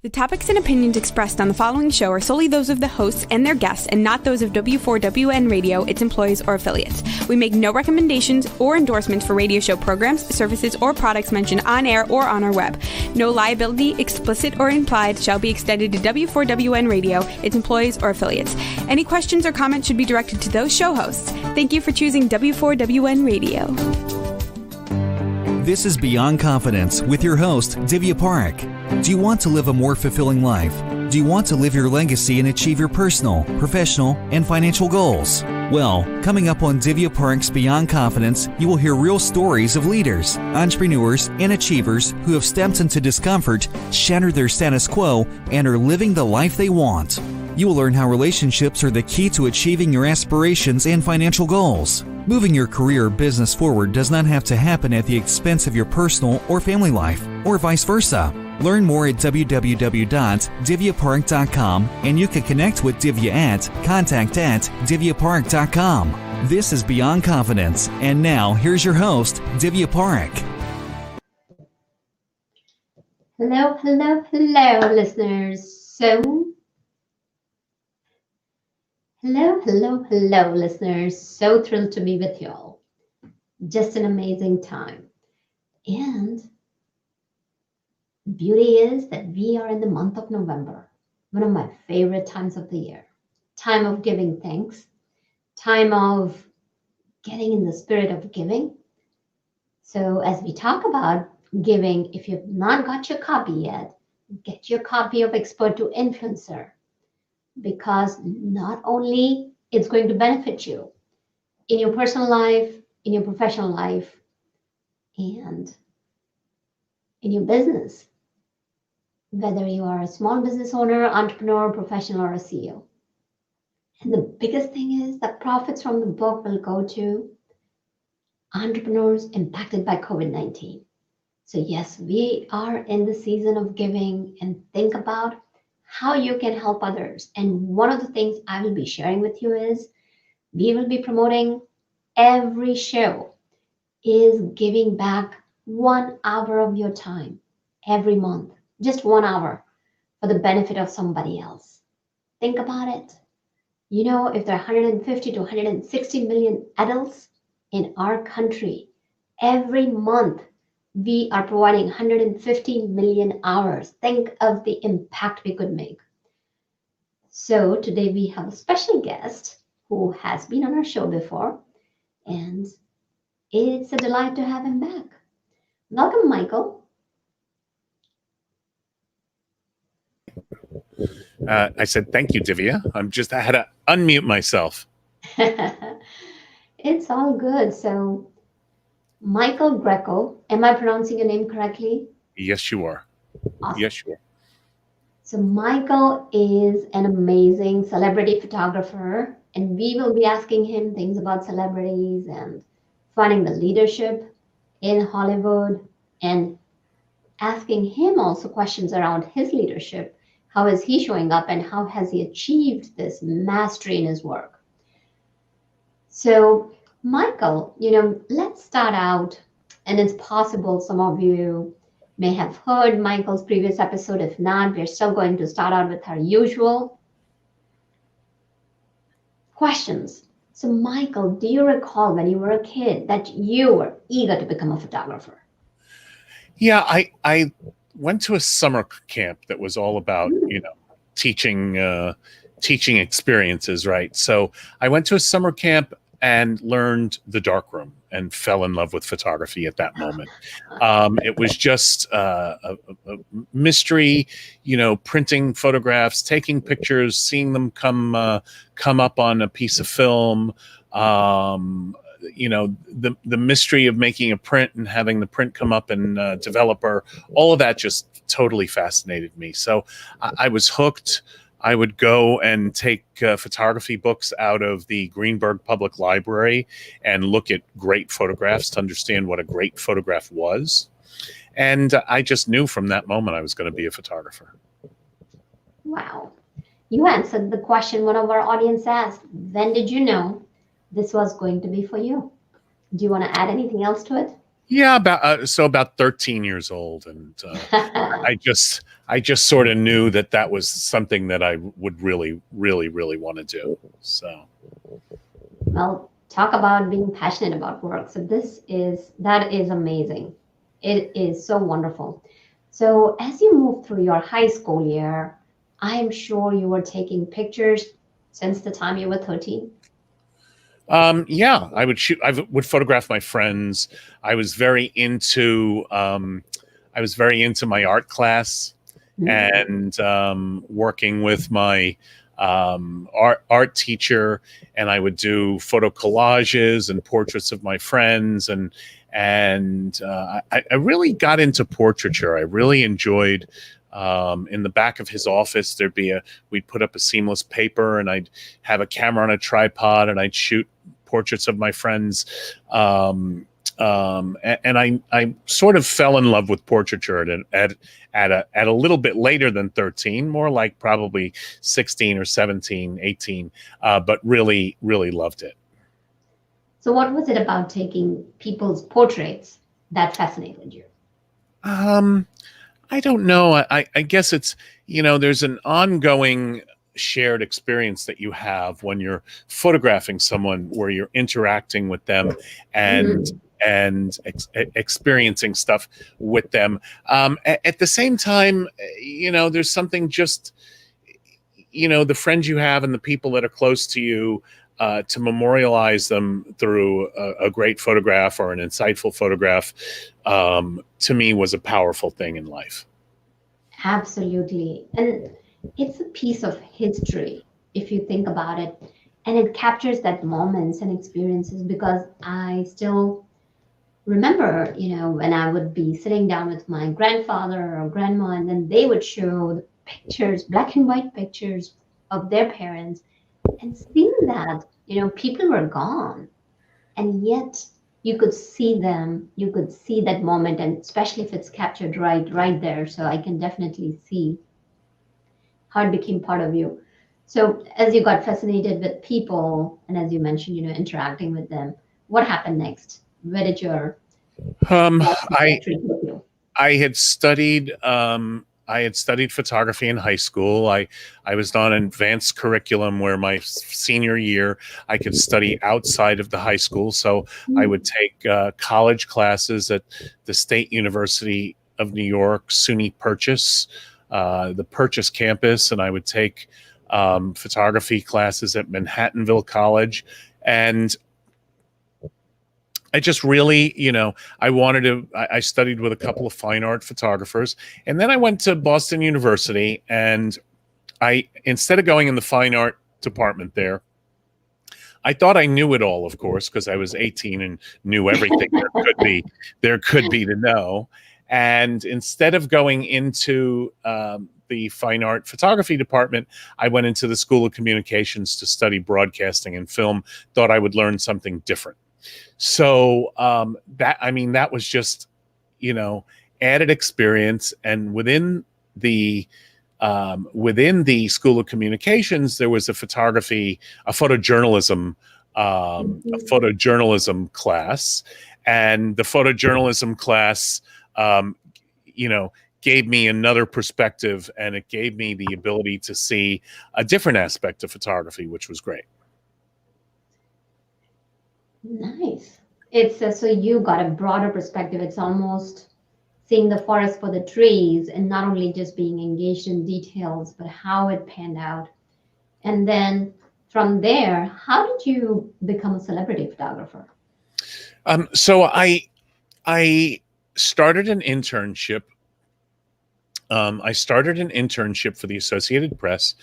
The topics and opinions expressed on the following show are solely those of the hosts and their guests and not those of W4WN Radio, its employees, or affiliates. We make no recommendations or endorsements for radio show programs, services, or products mentioned on air or on our web. No liability, explicit or implied, shall be extended to W4WN Radio, its employees, or affiliates. Any questions or comments should be directed to those show hosts. Thank you for choosing W4WN Radio. This is Beyond Confidence with your host, Divya Parekh. Do you want to live a more fulfilling life? Do you want to live your legacy and achieve your personal, professional, and financial goals? Well, coming up on Divya Parekh's Beyond Confidence, you will hear real stories of leaders, entrepreneurs, and achievers who have stepped into discomfort, shattered their status quo, and are living the life they want. You will learn how relationships are the key to achieving your aspirations and financial goals. Moving your career or business forward does not have to happen at the expense of your personal or family life, or vice versa. Learn more at www.divyaparekh.com, and you can connect with Divya at contact@divyaparekh.com. This is Beyond Confidence, and now here's your host, Divya Parekh. Hello, listeners. Hello, listeners. So thrilled to be with y'all. Just an amazing time. And beauty is that we are in the month of November, one of my favorite times of the year. Time of giving thanks, time of getting in the spirit of giving. So as we talk about giving, if you've not got your copy yet, get your copy of Expert to Influencer, because not only it's going to benefit you in your personal life, in your professional life, and in your business, whether you are a small business owner, entrepreneur, professional, or a CEO. And the biggest thing is that profits from the book will go to entrepreneurs impacted by COVID-19. So yes, we are in the season of giving, and think about how you can help others. And one of the things I will be sharing with you is we will be promoting every show is giving back 1 hour of your time every month. Just 1 hour for the benefit of somebody else. Think about it. You know, if there are 150 to 160 million adults in our country, every month we are providing 150 million hours. Think of the impact we could make. So today we have a special guest who has been on our show before, and it's a delight to have him back. Welcome, Michael. I said, thank you, Divya. I had to unmute myself. It's all good. So, Michael Grecco, am I pronouncing your name correctly? Yes, you are. Awesome. Yes, you are. So, Michael is an amazing celebrity photographer, and we will be asking him things about celebrities and finding the leadership in Hollywood, and asking him also questions around his leadership. How is he showing up, and how has he achieved this mastery in his work? So, Michael, let's start out, and it's possible some of you may have heard Michael's previous episode. If not, we're still going to start out with our usual questions. So, Michael, do you recall when you were a kid that you were eager to become a photographer? Yeah, I went to a summer camp that was all about, teaching experiences, right? So I went to a summer camp and learned the darkroom and fell in love with photography at that moment. It was just a mystery, printing photographs, taking pictures, seeing them come up on a piece of film. The mystery of making a print and having the print come up in Developer, all of that just totally fascinated me. So I was hooked. I would go and take photography books out of the Greenberg Public Library and look at great photographs to understand what a great photograph was. And I just knew from that moment I was going to be a photographer. Wow. You answered the question one of our audience asked. When did you know this was going to be for you? Do you want to add anything else to it? Yeah, about 13 years old, and I just sort of knew that that was something that I would really, really, really want to do. So, Well, talk about being passionate about work. So that is amazing. It is so wonderful. So as you move through your high school year, I am sure you were taking pictures since the time you were 13. yeah, I would photograph my friends. I was very into, I was very into my art class Mhm. and working with my art teacher, and I would do photo collages and portraits of my friends, and I really got into portraiture. I really enjoyed. In the back of his office, we'd put up a seamless paper, and I'd have a camera on a tripod, and I'd shoot portraits of my friends. And I sort of fell in love with portraiture at a little bit later than 13, more like probably 16 or 17, 18, but really, really loved it. So what was it about taking people's portraits that fascinated you? Um, I don't know. I guess it's, there's an ongoing shared experience that you have when you're photographing someone where you're interacting with them and Mhm. experiencing stuff with them. At the same time, there's something just, the friends you have and the people that are close to you, to memorialize them through a great photograph or an insightful photograph, to me was a powerful thing in life. Absolutely. And it's a piece of history if you think about it. And it captures that moments and experiences because I still remember, when I would be sitting down with my grandfather or grandma, and then they would show the pictures, black and white pictures of their parents, and seeing that, people were gone. And yet you could see them, you could see that moment, and especially if it's captured right there. So I can definitely see how it became part of you. So as you got fascinated with people, and as you mentioned, interacting with them, what happened next? Where did your Um, love for I poetry take you? I had studied I had studied photography in high school. I was on an advanced curriculum where my senior year I could study outside of the high school. So I would take college classes at the State University of New York, SUNY Purchase, the Purchase campus, and I would take photography classes at Manhattanville College. And I just really, I wanted to, I studied with a couple of fine art photographers. And then I went to Boston University, and instead of going in the fine art department there, I thought I knew it all, of course, because I was 18 and knew everything there could be to know. And instead of going into the fine art photography department, I went into the School of Communications to study broadcasting and film, thought I would learn something different. So that was just, added experience. And within the School of Communications, there was a photojournalism class, and the photojournalism class, you know, gave me another perspective, and it gave me the ability to see a different aspect of photography, which was great. Nice. It's so you got a broader perspective. It's almost seeing the forest for the trees and not only just being engaged in details, but how it panned out. And then from there, how did you become a celebrity photographer? So I started an internship. I started an internship for the Associated Press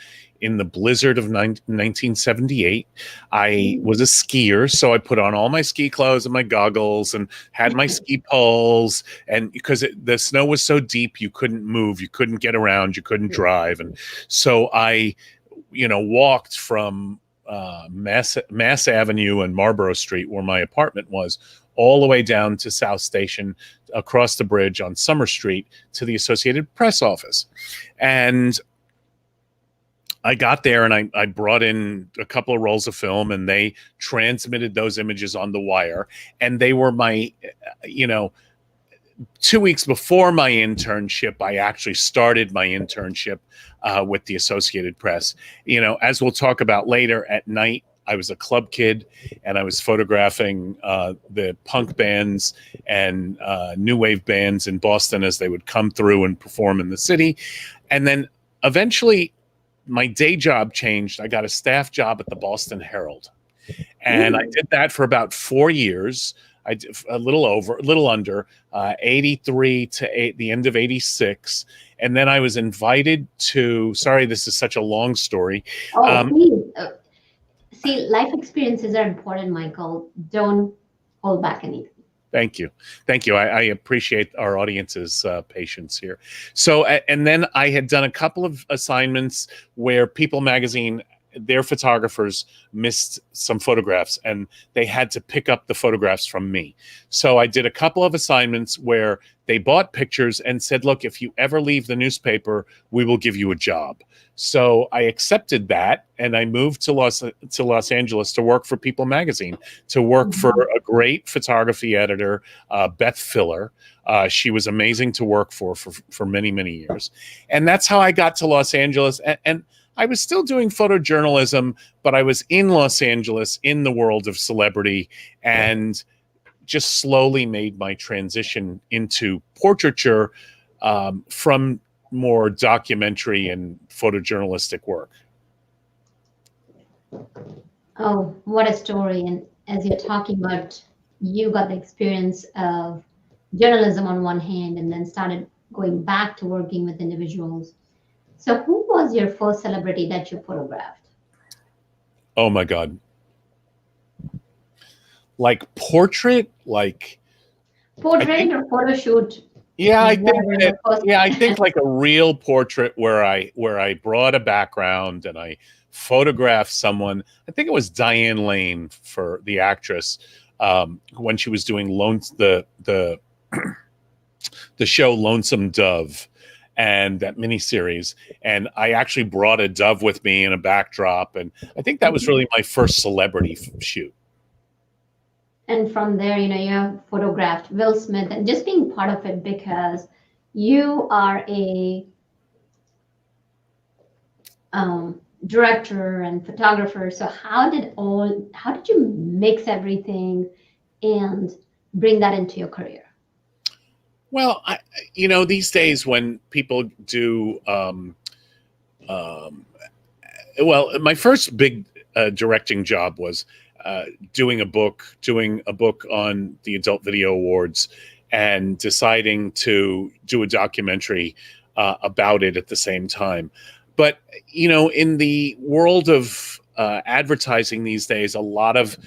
in the blizzard of 1978. I was a skier, so I put on all my ski clothes and my goggles and had my ski poles. And because the snow was so deep, you couldn't move, you couldn't get around, you couldn't drive. And so I, walked from Mass Avenue and Marlborough Street, where my apartment was, all the way down to South Station, across the bridge on Summer Street to the Associated Press office. And I got there and I brought in a couple of rolls of film, and they transmitted those images on the wire. And they were my, 2 weeks before my internship, I actually started my internship with the Associated Press. As we'll talk about later, at night, I was a club kid, and I was photographing the punk bands and new wave bands in Boston as they would come through and perform in the city. And then eventually my day job changed. I got a staff job at the Boston Herald, and I did that for about 4 years. I did a little under 83 to the end of 86. And then I was invited to, sorry, this is such a long story. Please. See, life experiences are important, Michael. Don't hold back anything. Thank you. I appreciate our audience's patience here. So, and then I had done a couple of assignments where People Magazine, their photographers, missed some photographs, and they had to pick up the photographs from me. So I did a couple of assignments where they bought pictures and said, look, if you ever leave the newspaper, we will give you a job. So I accepted that, and I moved to Los Angeles to work for People Magazine, to work for a great photography editor, Beth Filler. She was amazing to work for many, many years. And that's how I got to Los Angeles. And I was still doing photojournalism, but I was in Los Angeles in the world of celebrity, and just slowly made my transition into portraiture from more documentary and photojournalistic work. Oh, what a story. And as you're talking about, you got the experience of journalism on one hand and then started going back to working with individuals. So who was your first celebrity that you photographed? Oh my God. Like portrait, like portrait or photo shoot? Yeah, I think like a real portrait where I brought a background and I photographed someone. I think it was Diane Lane, for the actress, when she was doing the show Lonesome Dove, and that miniseries. And I actually brought a dove with me in a backdrop, and I think that was really my first celebrity shoot. And from there, you have photographed Will Smith, and just being part of it, because you are a director and photographer. So how did you mix everything and bring that into your career? Well, these days when people do, my first big directing job was doing a book on the Adult Video Awards, and deciding to do a documentary about it at the same time. But, in the world of advertising these days, a lot of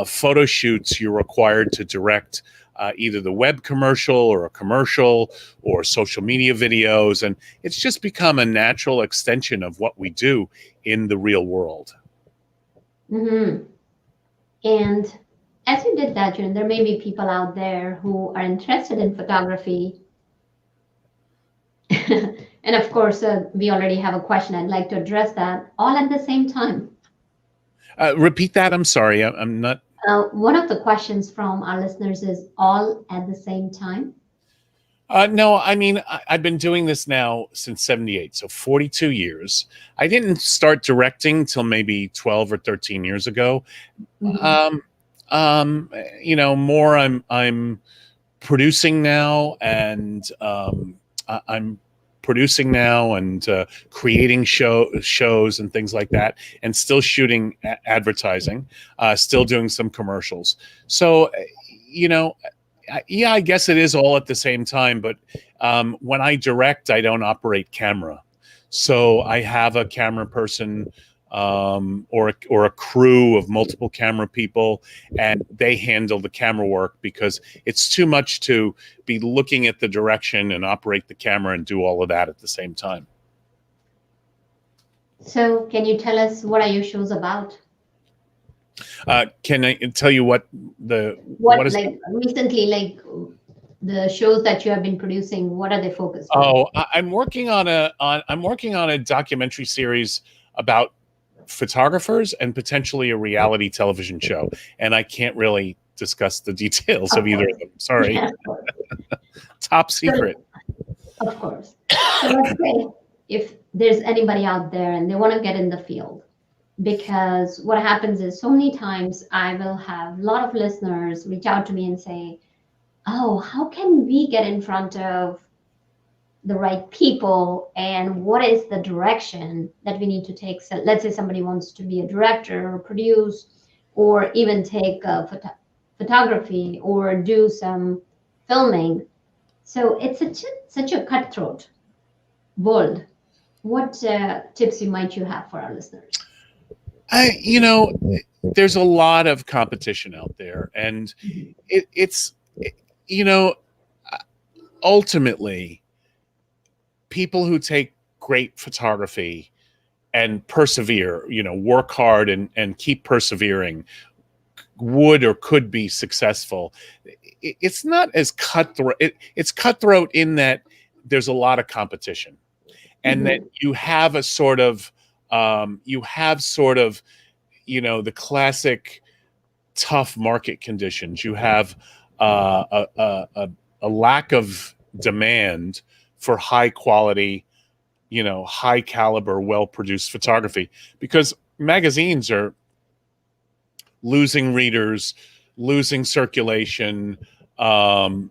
photo shoots, you're required to direct either the web commercial or a commercial or social media videos. And it's just become a natural extension of what we do in the real world. Mm-hmm. And as you did that, there may be people out there who are interested in photography. And of course, we already have a question. I'd like to address that all at the same time. Repeat that. I'm sorry. I'm not. One of the questions from our listeners is all at the same time. No, I mean, I've been doing this now since 78, so 42 years. I didn't start directing till maybe 12 or 13 years ago. Mm-hmm. More I'm producing now, and I'm producing now and creating shows and things like that, and still shooting advertising, still doing some commercials. So, yeah, I guess it is all at the same time. But when I direct, I don't operate camera. So I have a camera person or a crew of multiple camera people, and they handle the camera work, because it's too much to be looking at the direction and operate the camera and do all of that at the same time. So can you tell us, what are your shows about? Can I tell you what recently, like the shows that you have been producing, what are they focused on? I'm working on a documentary series about photographers and potentially a reality television show. And I can't really discuss the details of either of them. Sorry. Yeah, Top secret. of course. So let's say if there's anybody out there and they want to get in the field, because what happens is so many times I will have a lot of listeners reach out to me and say, oh, how can we get in front of the right people, and what is the direction that we need to take? So let's say somebody wants to be a director or produce, or even take photography or do some filming. So it's such a cutthroat world. What tips might you have for our listeners? There's a lot of competition out there, and it's ultimately, people who take great photography and persevere, work hard and keep persevering, would or could be successful. It's not as cutthroat. It's cutthroat in that there's a lot of competition, and that you have a sort of, the classic tough market conditions. You have a lack of demand for high quality, high caliber, well-produced photography, because magazines are losing readers, losing circulation,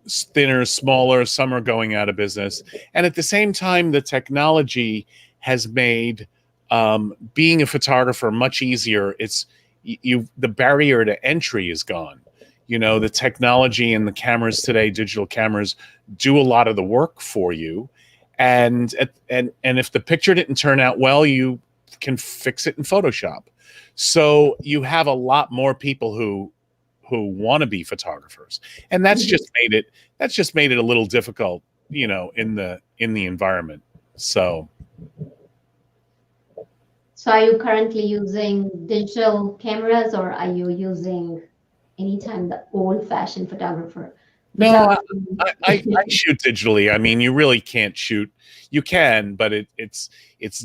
thinner, smaller, some are going out of business. And at the same time, the technology has made being a photographer much easier. The barrier to entry is gone. The technology and the cameras today, digital cameras, do a lot of the work for you. And if the picture didn't turn out well, you can fix it in Photoshop. So you have a lot more people who want to be photographers. And that's just made it a little difficult, in the environment. So are you currently using digital cameras, or are you using anytime the old-fashioned photographer? No, I shoot digitally. I mean, you really can't shoot. You can, but it's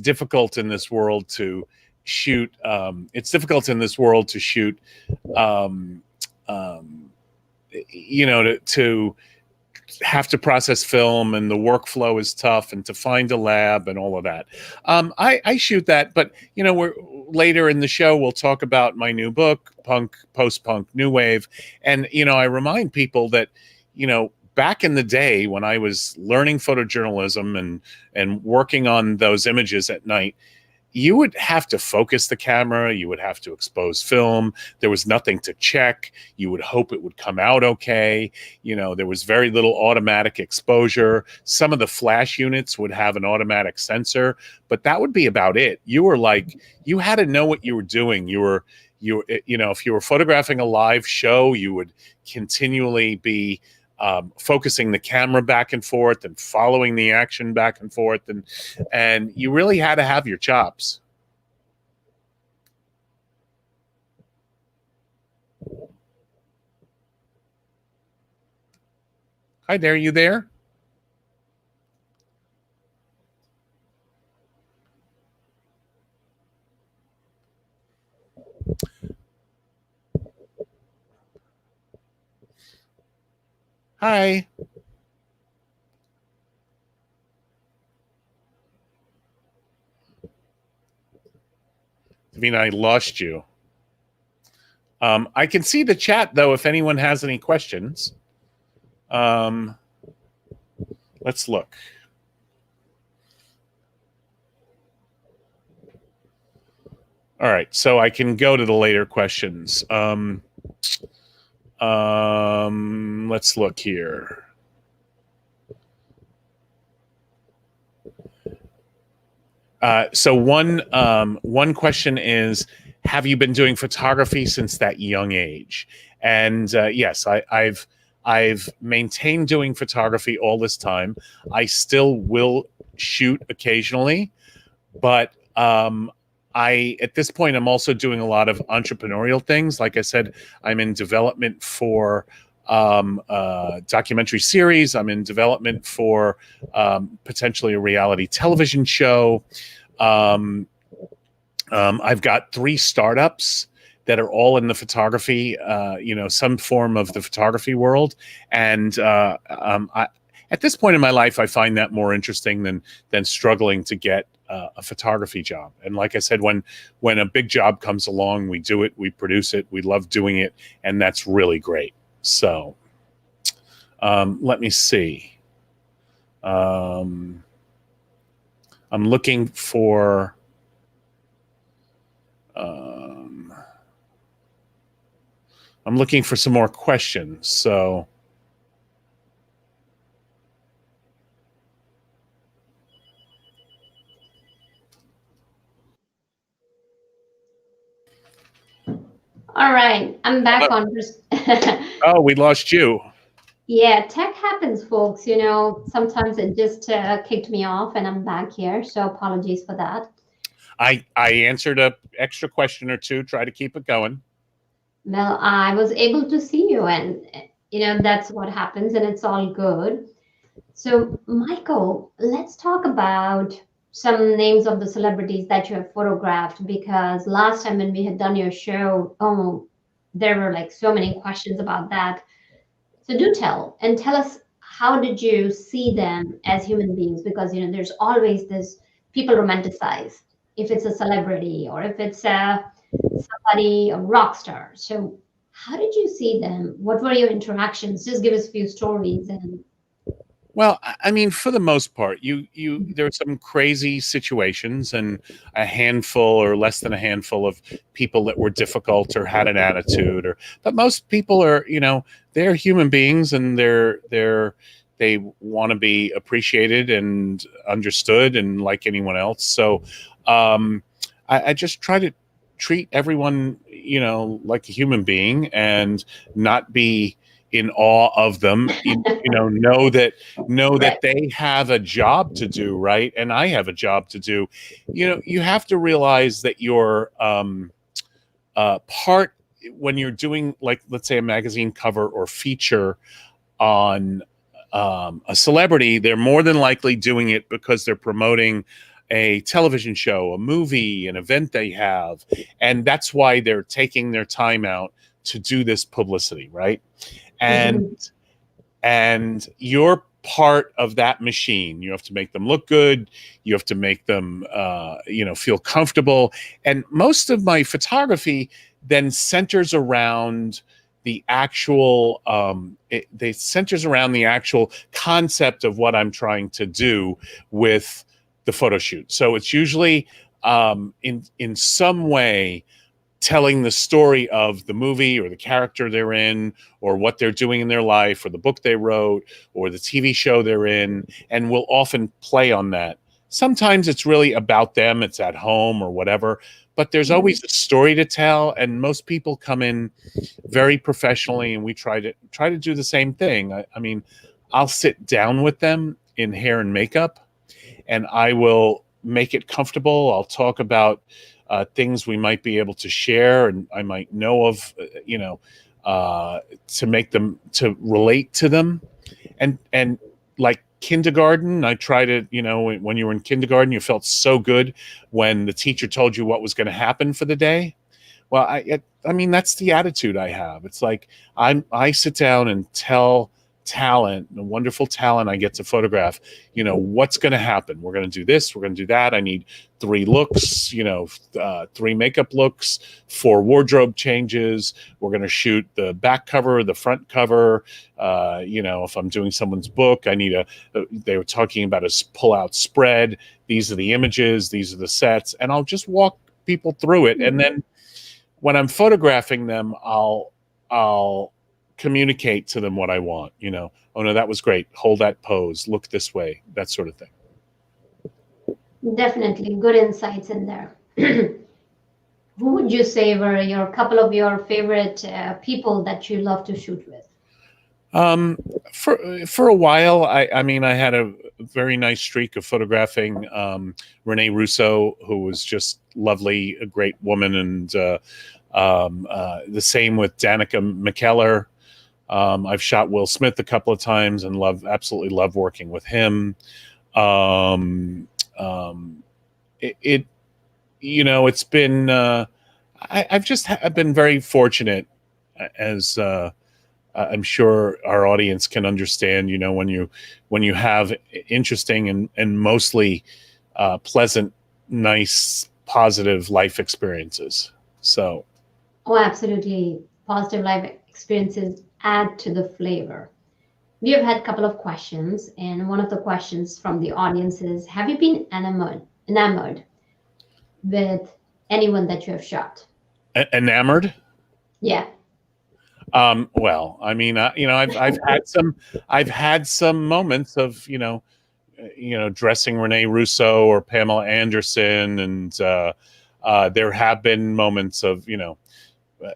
difficult in this world to shoot. It's difficult in this world to shoot. To have to process film, and the workflow is tough, and to find a lab and all of that. I shoot that, but we're later in the show we'll talk about my new book, Punk, Post-Punk, New Wave, and I remind people that back in the day when I was learning photojournalism and working on those images at night, you would have to focus the camera, you would have to expose film. There was nothing to check. You would hope it would come out okay. There was very little automatic exposure. Some of the flash units would have an automatic sensor, but that would be about it. You had to know what you were doing. If you were photographing a live show, you would continually be focusing the camera back and forth and following the action back and forth, and you really had to have your chops. Hi there, you there? Hi. Davina, I lost you. I can see the chat, though, if anyone has any questions. Let's look. All right, so I can go to the later questions. Let's look here. So one question is, have you been doing photography since that young age? And yes, I've maintained doing photography all this time. I still will shoot occasionally, but at this point, I'm also doing a lot of entrepreneurial things. Like I said, I'm in development for a documentary series. I'm in development for potentially a reality television show. I've got 3 startups that are all in the photography, some form of the photography world. And at this point in my life, I find that more interesting than struggling to get a photography job. And like I said, when a big job comes along, we do it, we produce it, we love doing it, and that's really great. So let me see. I'm looking for some more questions. So All right, I'm back on. oh, we lost you. Yeah, tech happens, folks. Sometimes it just kicked me off, and I'm back here. So apologies for that. I answered a extra question or two. Try to keep it going. Well, I was able to see you, and that's what happens, and it's all good. So, Michael, let's talk about some names of the celebrities that you have photographed, because last time when we had done your show, there were like so many questions about that. So do tell us, how did you see them as human beings? Because there's always this, people romanticize if it's a celebrity or if it's somebody, a rock star. So how did you see them? What were your interactions? Just give us a few stories. And well, I mean, for the most part, there are some crazy situations, and a handful or less than a handful of people that were difficult or had an attitude, but most people are, they're human beings, and they want to be appreciated and understood, and like anyone else. So, I just try to treat everyone, like a human being, and not be in awe of them. Know that they have a job to do, right? And I have a job to do. You have to realize that you're part, when you're doing, like, let's say, a magazine cover or feature on a celebrity. They're more than likely doing it because they're promoting a television show, a movie, an event they have, and that's why they're taking their time out to do this publicity, right? And you're part of that machine. You have to make them look good. You have to make them, feel comfortable. And most of my photography then centers around the actual, it centers around the actual concept of what I'm trying to do with the photo shoot. So it's usually in some way telling the story of the movie or the character they're in, or what they're doing in their life, or the book they wrote, or the TV show they're in, and we'll often play on that. Sometimes it's really about them, it's at home or whatever, but there's always a story to tell, and most people come in very professionally, and we try to do the same thing. I mean, I'll sit down with them in hair and makeup, and I will make it comfortable. I'll talk about things we might be able to share, and I might know of, to make them, to relate to them. And like kindergarten, I try to, when you were in kindergarten, you felt so good when the teacher told you what was going to happen for the day. Well, I mean, that's the attitude I have. It's like I sit down and tell talent, the wonderful talent I get to photograph, what's going to happen. We're going to do this, we're going to do that. I need 3 looks, 3 makeup looks, 4 wardrobe changes. We're going to shoot the back cover, the front cover. If I'm doing someone's book, I need they were talking about a pull-out spread. These are the images, these are the sets, and I'll just walk people through it. And then when I'm photographing them, I'll communicate to them what I want, oh no, that was great. Hold that pose, look this way, that sort of thing. Definitely good insights in there. Who would you say were your couple of your favorite people that you love to shoot with? For a while, I mean, I had a very nice streak of photographing Renee Russo, who was just lovely, a great woman, and the same with Danica McKellar. I've shot Will Smith a couple of times and absolutely love working with him. it's been I've been very fortunate, as I'm sure our audience can understand. When you have interesting and mostly pleasant, nice, positive life experiences. So. Oh, absolutely. Positive life experiences add to the flavor. We have had a couple of questions, and one of the questions from the audience is, have you been enamored with anyone that you have shot? Enamored? Yeah. Well, I mean, I've had some moments of, dressing Rene Russo or Pamela Anderson, and there have been moments of,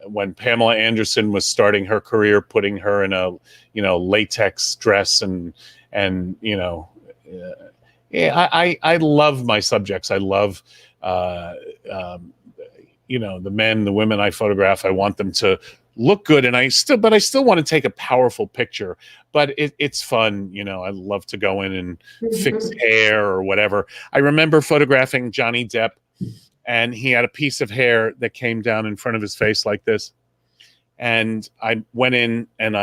when Pamela Anderson was starting her career, putting her in a, latex dress yeah, I love my subjects. I love, the men, the women I photograph. I want them to look good, and I still want to take a powerful picture. But it's fun, I love to go in and fix hair or whatever. I remember photographing Johnny Depp, and he had a piece of hair that came down in front of his face like this. And I went in, and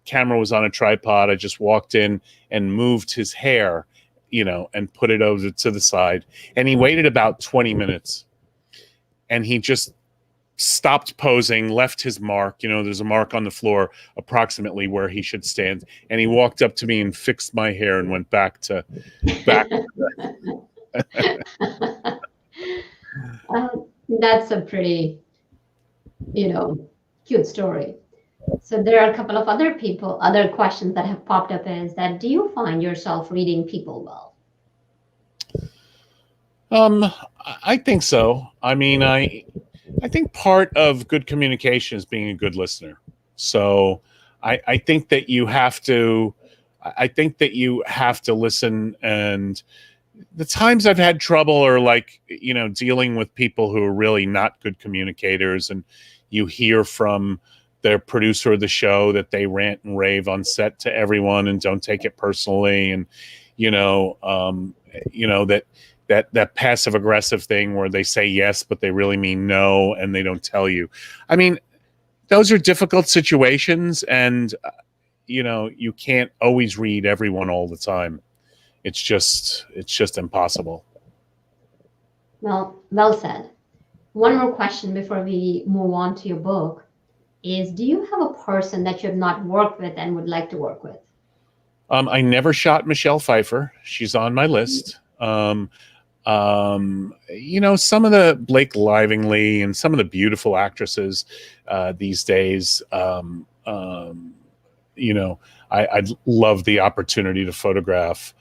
camera was on a tripod. I just walked in and moved his hair, and put it over to the side. And he waited about 20 minutes, and he just stopped posing, left his mark. There's a mark on the floor approximately where he should stand. And he walked up to me and fixed my hair and went back. That's a pretty, cute story. So there are a couple of other questions that have popped up is that, do you find yourself reading people well? I think so. I mean, I think part of good communication is being a good listener. So I think that you have to listen. And the times I've had trouble are like, dealing with people who are really not good communicators, and you hear from their producer of the show that they rant and rave on set to everyone and don't take it personally. And, that passive aggressive thing where they say yes, but they really mean no, and they don't tell you. I mean, those are difficult situations, and, you can't always read everyone all the time. It's just impossible. Well said. One more question before we move on to your book is, do you have a person that you have not worked with and would like to work with? I never shot Michelle Pfeiffer. She's on my list. Some of the Blake Lively and some of the beautiful actresses these days, I'd love the opportunity to photograph.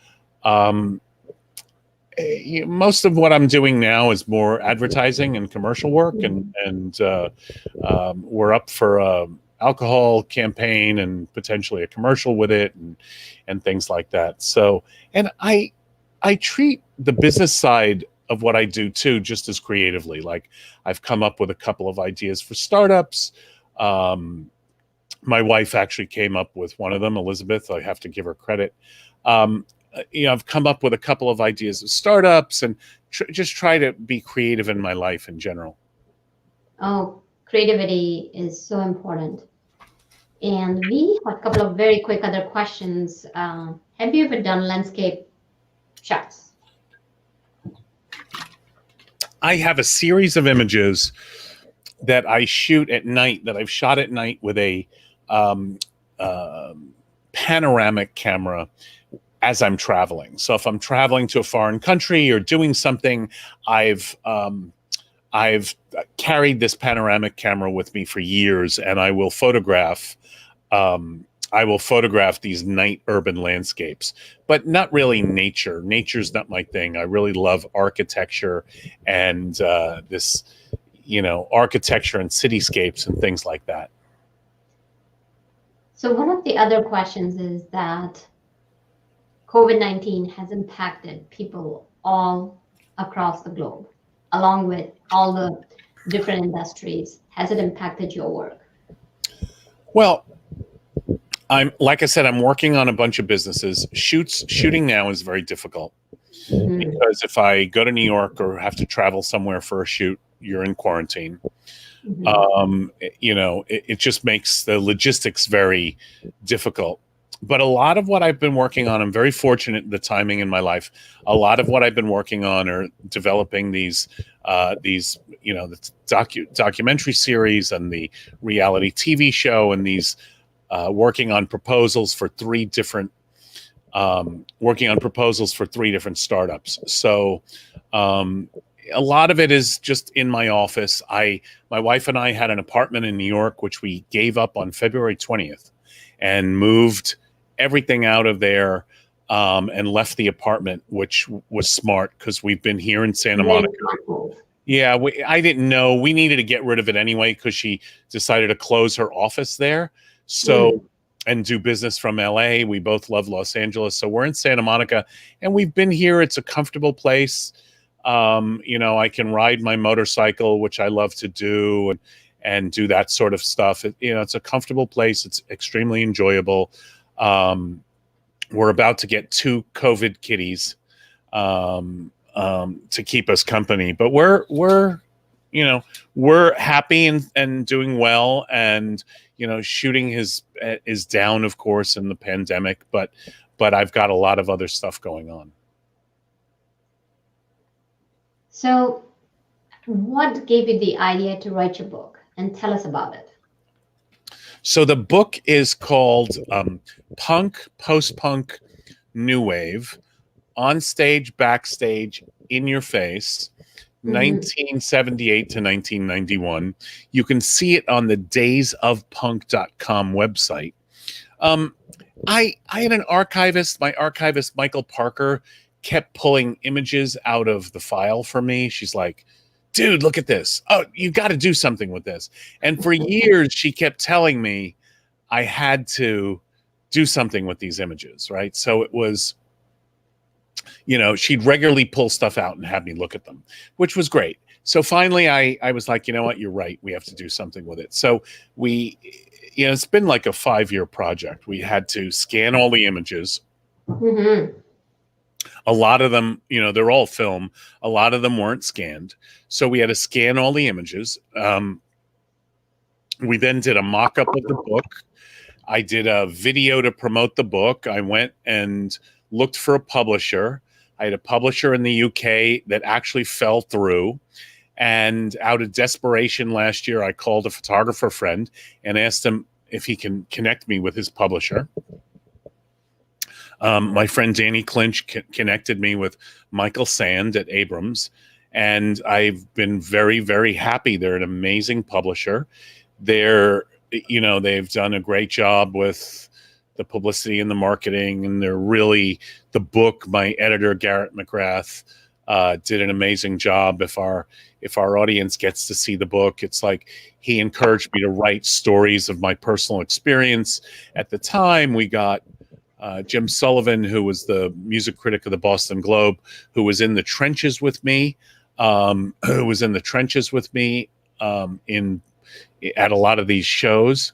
Most of what I'm doing now is more advertising and commercial work, and we're up for a alcohol campaign and potentially a commercial with it, and things like that. So, and I treat the business side of what I do too, just as creatively. Like, I've come up with a couple of ideas for startups. My wife actually came up with one of them, Elizabeth. I have to give her credit. I've come up with a couple of ideas of startups, and just try to be creative in my life in general. Oh, creativity is so important. And we have a couple of very quick other questions. Have you ever done landscape shots? I have a series of images that I shoot at night, that I've shot at night with a panoramic camera as I'm traveling. So if I'm traveling to a foreign country or doing something, I've carried this panoramic camera with me for years, and I will photograph these night urban landscapes, but not really nature. Nature's not my thing. I really love architecture and this, architecture and cityscapes and things like that. So one of the other questions is that COVID-19 has impacted people all across the globe, along with all the different industries. Has it impacted your work? Well, Like I said, I'm working on a bunch of businesses. Shooting now is very difficult because if I go to New York or have to travel somewhere for a shoot, you're in quarantine. It just makes the logistics very difficult. But a lot of what I've been working on, I'm very fortunate in the timing in my life. A lot of what I've been working on are developing these the documentary series and the reality TV show, and these working on proposals for three different startups. So a lot of it is just in my office. My wife and I had an apartment in New York, which we gave up on February 20th and moved everything out of there and left the apartment, which was smart because we've been here in Santa Monica. Yeah, I didn't know. We needed to get rid of it anyway because she decided to close her office there. So, and do business from LA. We both love Los Angeles. So we're in Santa Monica and we've been here. It's a comfortable place. I can ride my motorcycle, which I love to do, and do that sort of stuff. It's a comfortable place. It's extremely enjoyable. We're about to get 2 COVID kitties to keep us company, but we're happy and doing well. And shooting is down, of course, in the pandemic, but I've got a lot of other stuff going on. So what gave you the idea to write your book, and tell us about it? So the book is called Punk, Post-Punk, New Wave, Onstage, Backstage, In Your Face, 1978 to 1991. You can see it on the daysofpunk.com website. I had an archivist. My archivist, Michael Parker, kept pulling images out of the file for me. She's like, dude, look at this. Oh, you got to do something with this. And for years, she kept telling me I had to do something with these images, right? So it was, she'd regularly pull stuff out and have me look at them, which was great. So finally, I was like, you know what? You're right. We have to do something with it. So it's been like a 5-year project. We had to scan all the images. A lot of them, they're all film. A lot of them weren't scanned. So we had to scan all the images. We then did a mock-up of the book. I did a video to promote the book. I went and looked for a publisher. I had a publisher in the UK that actually fell through. And out of desperation last year, I called a photographer friend and asked him if he can connect me with his publisher. My friend Danny Clinch connected me with Michael Sand at Abrams, and I've been very, very happy. They're an amazing publisher. They've done a great job with the publicity and the marketing, and the book, my editor, Garrett McGrath, did an amazing job. If our audience gets to see the book, it's like he encouraged me to write stories of my personal experience. At the time, we got Jim Sullivan, who was the music critic of the Boston Globe, who was in the trenches with me, at a lot of these shows.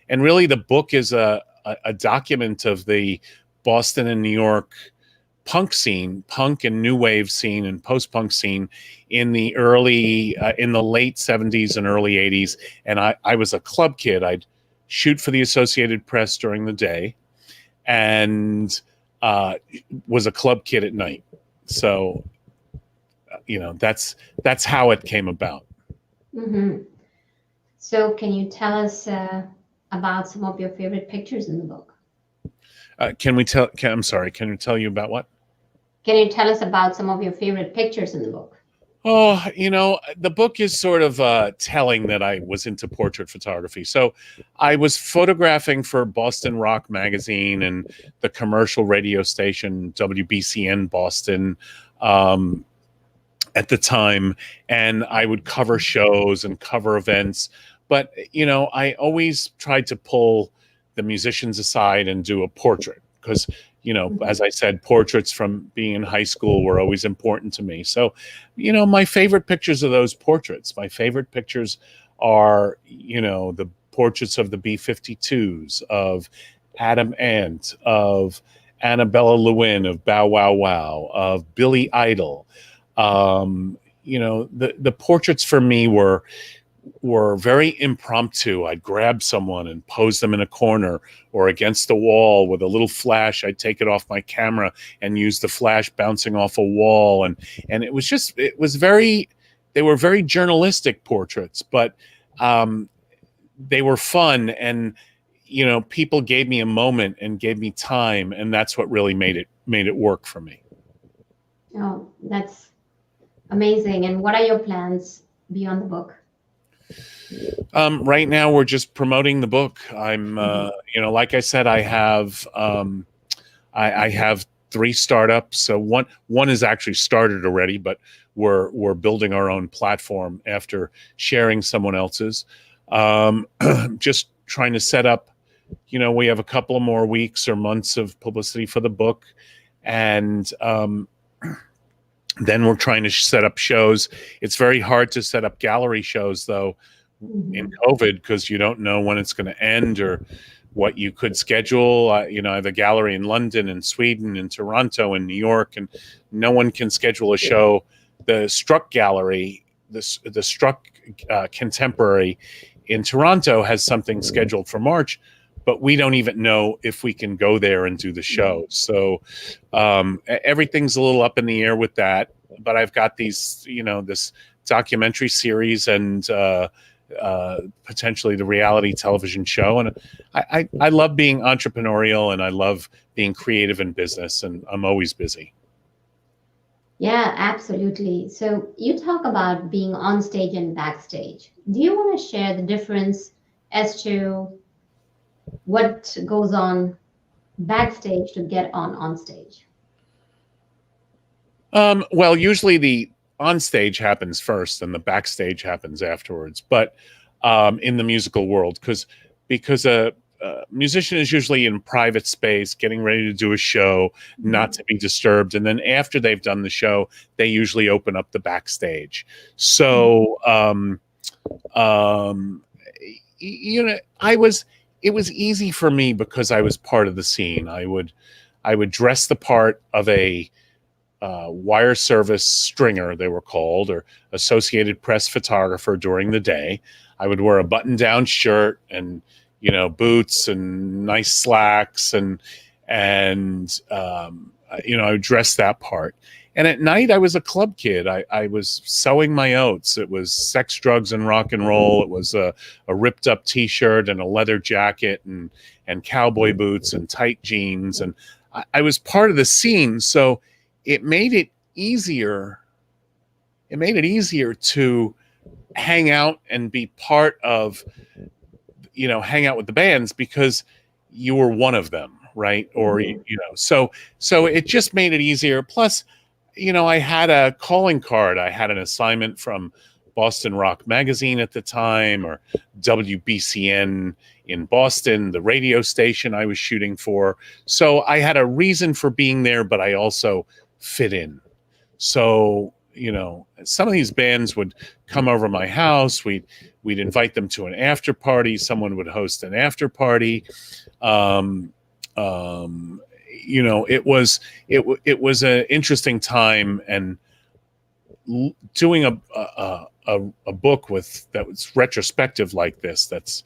And really the book is a document of the Boston and New York punk and new wave scene and post-punk scene in the late 70s and early 80s. And I was a club kid. I'd shoot for the Associated Press during the day and was a club kid at night. So, that's how it came about. So can you tell us about some of your favorite pictures in the book? Can you tell you about what? Can you tell us about some of your favorite pictures in the book? Oh, the book is sort of telling that I was into portrait photography. So I was photographing for Boston Rock magazine and the commercial radio station WBCN Boston at the time. And I would cover shows and cover events. But, I always tried to pull the musicians aside and do a portrait because, as I said, portraits from being in high school were always important to me. So, my favorite pictures are those portraits. My favorite pictures are, the portraits of the B-52s, of Adam Ant, of Annabella Lewin, of Bow Wow Wow, of Billy Idol. The portraits for me were very impromptu. I'd grab someone and pose them in a corner or against the wall with a little flash. I'd take it off my camera and use the flash bouncing off a wall. And they were very journalistic portraits, but they were fun. And, people gave me a moment and gave me time. And that's what really made it work for me. Oh, that's amazing. And what are your plans beyond the book? Right now, we're just promoting the book. I'm, like I said, I have, I have 3 startups. So one is actually started already, but we're building our own platform after sharing someone else's. Just trying to set up. We have a couple of more weeks or months of publicity for the book, and then we're trying to set up shows. It's very hard to set up gallery shows, though, in COVID, because you don't know when it's going to end or what you could schedule. I have a gallery in London and Sweden and Toronto and New York, and no one can schedule a show. The Struck Gallery, the Struck Contemporary in Toronto has something scheduled for March, but we don't even know if we can go there and do the show. So everything's a little up in the air with that. But I've got these, this documentary series and potentially the reality television show. And I love being entrepreneurial, and I love being creative in business, and I'm always busy. Yeah, absolutely. So you talk about being on stage and backstage. Do you want to share the difference as to what goes on backstage to get on stage? Well, usually the on stage happens first and the backstage happens afterwards. But in the musical world, because a musician is usually in private space, getting ready to do a show, not to be disturbed. And then after they've done the show, they usually open up the backstage. So, it was easy for me because I was part of the scene. I would dress the part of a wire service stringer, they were called, or Associated Press photographer during the day. I would wear a button-down shirt and boots and nice slacks, and I would dress that part. And at night, I was a club kid. I was sowing my oats. It was sex, drugs, and rock and roll. It was a ripped up T-shirt and a leather jacket and cowboy boots and tight jeans. And I was part of the scene, so it made it easier. It made it easier to hang out and be part of, hang out with the bands because you were one of them, right? Or so it just made it easier. Plus, I had a calling card. I had an assignment from Boston Rock Magazine at the time, or WBCN in Boston, the radio station I was shooting for. So I had a reason for being there, but I also fit in. So, some of these bands would come over my house. We'd invite them to an after party. Someone would host an after party. It was an interesting time, and doing a book that was retrospective like this. That's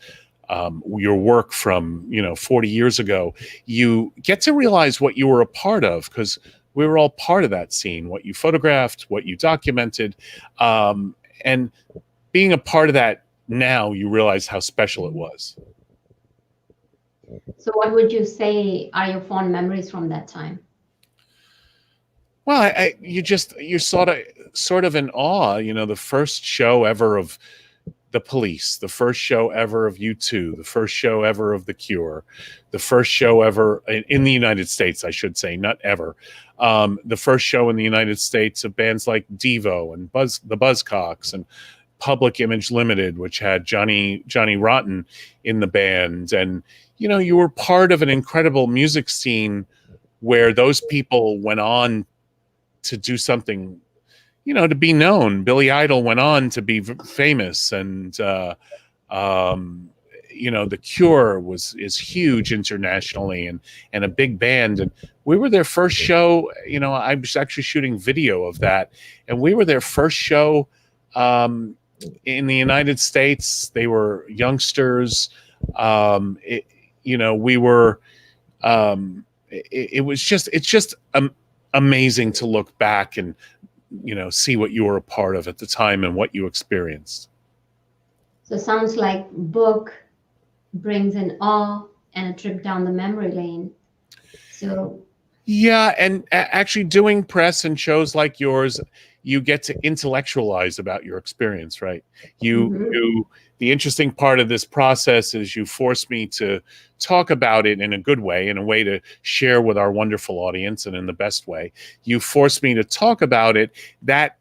your work from 40 years ago. You get to realize what you were a part of, because we were all part of that scene. What you photographed, what you documented, and being a part of that now, you realize how special it was. So what would you say are your fond memories from that time? Well, you're sort of in awe. The first show ever of The Police, the first show ever of U2, the first show ever of The Cure, the first show ever in the United States, I should say, not ever. The first show in the United States of bands like Devo and the Buzzcocks and Public Image Limited, which had Johnny Rotten in the band. And you were part of an incredible music scene where those people went on to do something, to be known. Billy Idol went on to be famous, and The Cure is huge internationally, and a big band, and we were their first show. I was actually shooting video of that, and we were their first show in the United States. They were youngsters. We were. It's just amazing to look back and see what you were a part of at the time and what you experienced. So it sounds like book brings in awe and a trip down the memory lane. So yeah, and actually doing press and shows like yours, you get to intellectualize about your experience, right? The interesting part of this process is you force me to talk about it in a good way, in a way to share with our wonderful audience, and in the best way. You force me to talk about it. That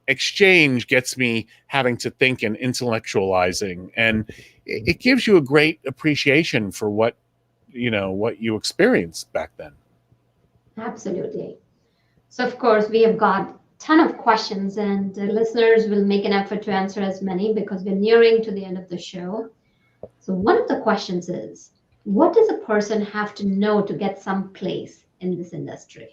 exchange gets me having to think and intellectualizing, and it gives you a great appreciation for what you experienced back then. Absolutely. So of course we have got a ton of questions, and the listeners will make an effort to answer as many because we're nearing to the end of the show. So one of the questions is, what does a person have to know to get some place in this industry?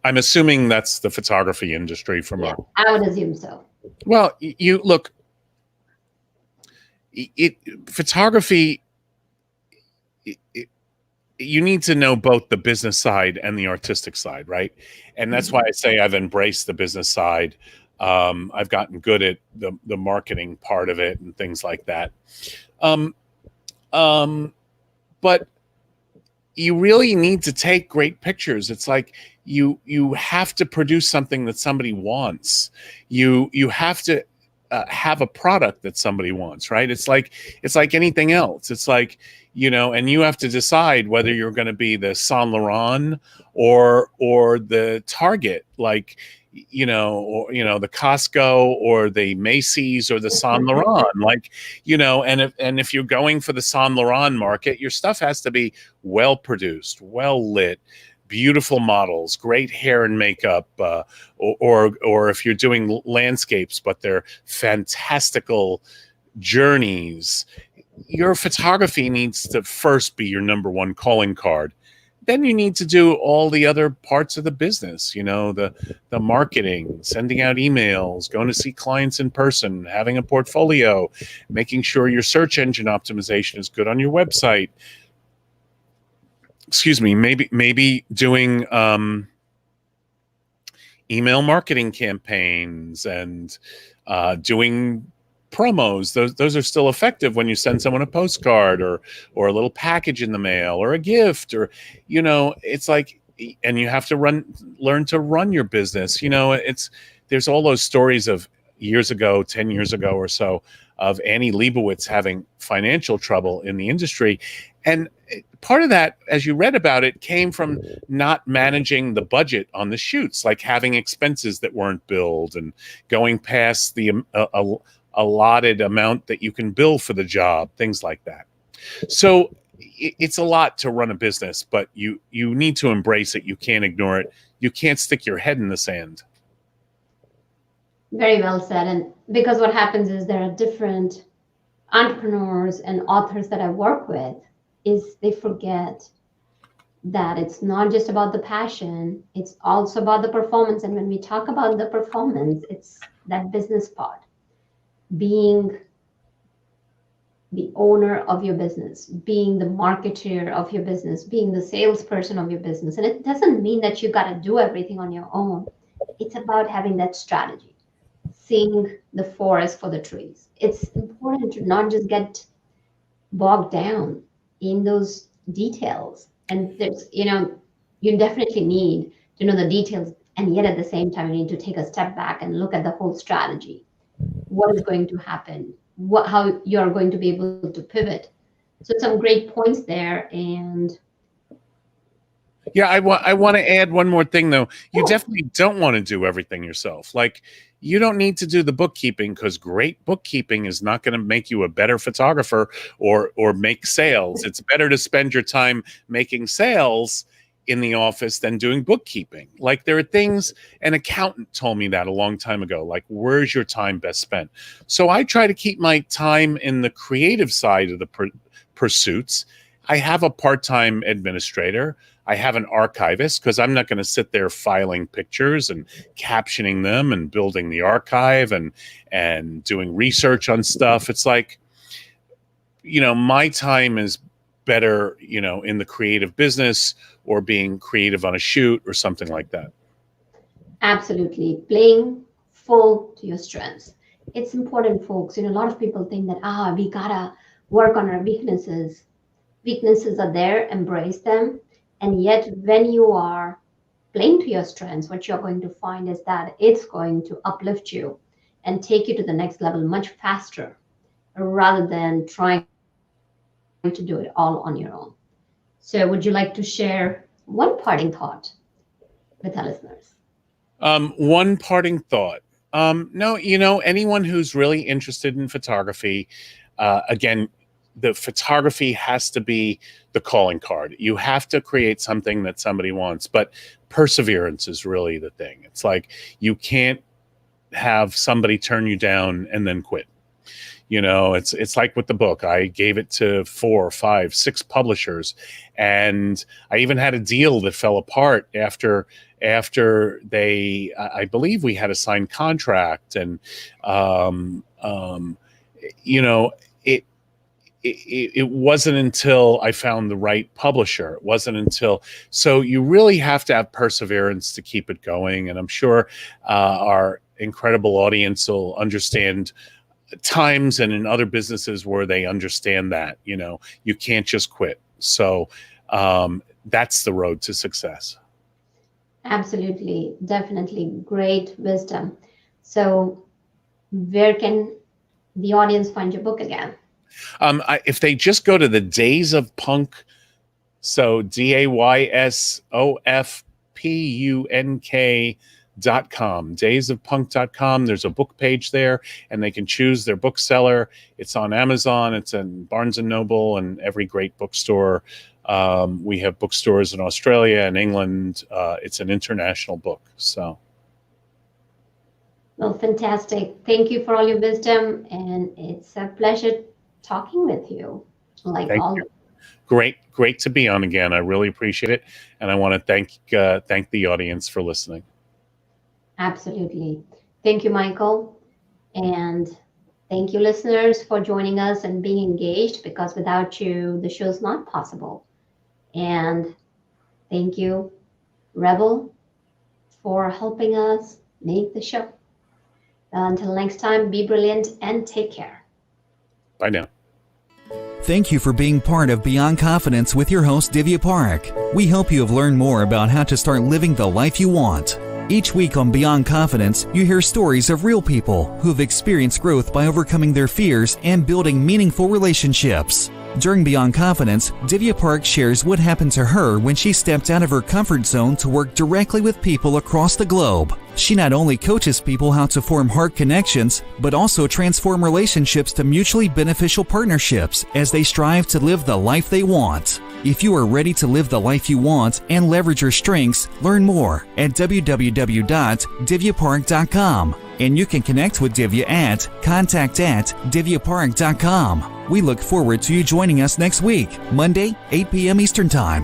I'm assuming that's the photography industry from Yeah, I would assume so. Well, you look, photography, you need to know both the business side and the artistic side, right? And that's why I say I've embraced the business side. I've gotten good at the marketing part of it and things like that. But you really need to take great pictures. It's like you have to produce something that somebody wants. You have to have a product that somebody wants, right? It's like anything else. It's like, and you have to decide whether you're going to be the Saint Laurent or the Target, like, the Costco or the Macy's or the Saint Laurent, like, and if you're going for the Saint Laurent market, your stuff has to be well produced, well lit, beautiful models, great hair and makeup, or if you're doing landscapes, but they're fantastical journeys. Your photography needs to first be your number one calling card. Then you need to do all the other parts of the business, the marketing, sending out emails, going to see clients in person, having a portfolio, making sure your search engine optimization is good on your website. Excuse me, maybe doing email marketing campaigns and doing promos. Those are still effective when you send someone a postcard or a little package in the mail or a gift, or it's like, and you have to learn to run your business. There's all those stories of years ago, 10 years ago or so, of Annie Leibovitz having financial trouble in the industry. And part of that, as you read about it, came from not managing the budget on the shoots, like having expenses that weren't billed and going past the allotted amount that you can bill for the job, things like that. So it's a lot to run a business, but you need to embrace it. You can't ignore it. You can't stick your head in the sand. Very well said. And because what happens is there are different entrepreneurs and authors that I work with, is they forget that it's not just about the passion, it's also about the performance. And when we talk about the performance, it's that business part. Being the owner of your business, being the marketer of your business, being the salesperson of your business. And it doesn't mean that you got to do everything on your own. It's about having that strategy, seeing the forest for the trees. It's important to not just get bogged down in those details. And there's, you definitely need to know the details. And yet at the same time, you need to take a step back and look at the whole strategy. What is going to happen? How you're going to be able to pivot. So some great points there. And yeah, I want to add one more thing though. You definitely don't want to do everything yourself. Like, you don't need to do the bookkeeping, because great bookkeeping is not going to make you a better photographer or make sales. It's better to spend your time making sales in the office than doing bookkeeping. Like, there are things, an accountant told me that a long time ago, like, where's your time best spent? So I try to keep my time in the creative side of the pursuits. I have a part-time administrator. I have an archivist, because I'm not going to sit there filing pictures and captioning them and building the archive and doing research on stuff. It's like, my time is better, in the creative business or being creative on a shoot or something like that. Absolutely. Playing full to your strengths. It's important, folks. A lot of people think that, we gotta work on our weaknesses. Weaknesses are there, embrace them. And yet when you are playing to your strengths, what you're going to find is that it's going to uplift you and take you to the next level much faster, rather than trying to do it all on your own. So would you like to share one parting thought with our listeners? One parting thought. No, anyone who's really interested in photography, again, the photography has to be the calling card. You have to create something that somebody wants, but perseverance is really the thing. It's like, you can't have somebody turn you down and then quit. It's like with the book. I gave it to 4, 5, 6 publishers, and I even had a deal that fell apart after they, I believe we had a signed contract, and it wasn't until I found the right publisher. It wasn't until, so you really have to have perseverance to keep it going. And I'm sure our incredible audience will understand times and in other businesses where they understand that, you can't just quit. So that's the road to success. Absolutely. Definitely. Great wisdom. So where can the audience find your book again? If they just go to the Days of Punk, so DAYSOFPUNK.com, daysofpunk.com. There's a book page there, and they can choose their bookseller. It's on Amazon. It's in Barnes and Noble and every great bookstore. We have bookstores in Australia and England. It's an international book. So. Well, fantastic. Thank you for all your wisdom, and it's a pleasure talking with you. Thank you. Great to be on again. I really appreciate it, and I want to thank the audience for listening. Absolutely. Thank you, Michael, and thank you, listeners, for joining us and being engaged, because without you, the show's not possible. And thank you, Rebel, for helping us make the show. Until next time, be brilliant and take care. Bye now. Thank you for being part of Beyond Confidence with your host, Divya Parekh. We hope you have learned more about how to start living the life you want. Each week on Beyond Confidence, you hear stories of real people who have experienced growth by overcoming their fears and building meaningful relationships. During Beyond Confidence, Divya Parekh shares what happened to her when she stepped out of her comfort zone to work directly with people across the globe. She not only coaches people how to form heart connections, but also transform relationships to mutually beneficial partnerships as they strive to live the life they want. If you are ready to live the life you want and leverage your strengths, learn more at www.divyaparekh.com. And you can connect with Divya at contact@divyaparekh.com. We look forward to you joining us next week, Monday, 8 p.m. Eastern Time.